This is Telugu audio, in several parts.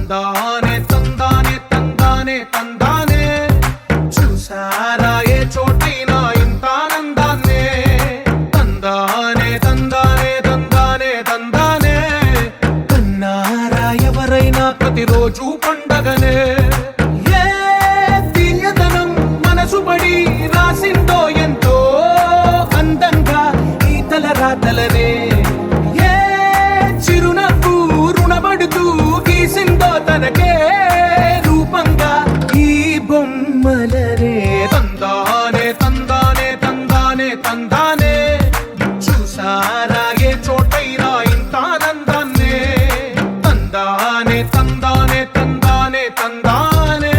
తందానే తందానే తందానే తందానే చూసారా ఏ చోటైనా ఇంత ఆనందాన్నే తందానే తందానే తందానే తందానే కన్నారా ఎవరైనా ప్రతిరోజు పండగనే ఏ తీయదనం మనసు పడి రాసిందో ఎంతో అందంగా ఈ తలరాతలనే తనకే రూపంగా ఈ బొమ్మలనే తందానే తందానే తందానే తందానే చూసారా ఏ చోటైనా ఇంత ఆనందాన్నే తందానే తందానే తందానే తందానే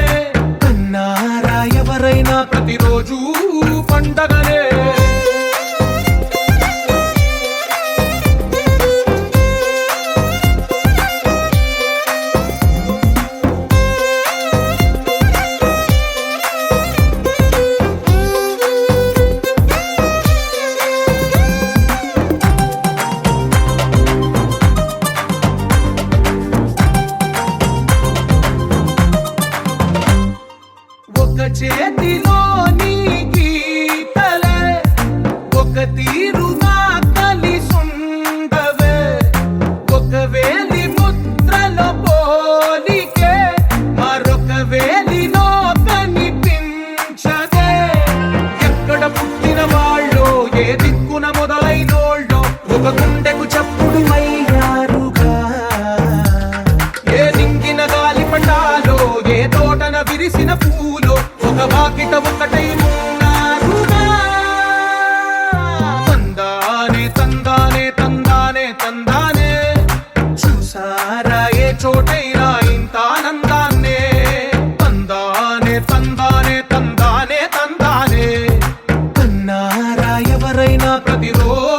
కన్నారా ఎవరైనా ప్రతిరోజు పండగనే చేతిలో నీ గీతలే ఒక తీరుగా కలిసుండవే ఒక వేలి ముద్రలో పోలికే మరొక వేలిలో కనిపించదే ఎక్కడ పుట్టిన వాళ్ళో ఏ దిక్కున మొదలైనోళ్ళో ఒక గుండెకు చప్పుడు అయ్యారుగా ఏ నింగిన గాలి పటాలో ఏ తోటన విరిసిన పూలో ఒక వాకిట ఒకటై ఉన్నారుగా తందానే తందానే తందానే తందానే చూసారా ఏ చోటైనా ఇంత ఆనందాన్నే తందానే తందానే తందానే తందానే కన్నారా ఎవరైనా ప్రతిరోజు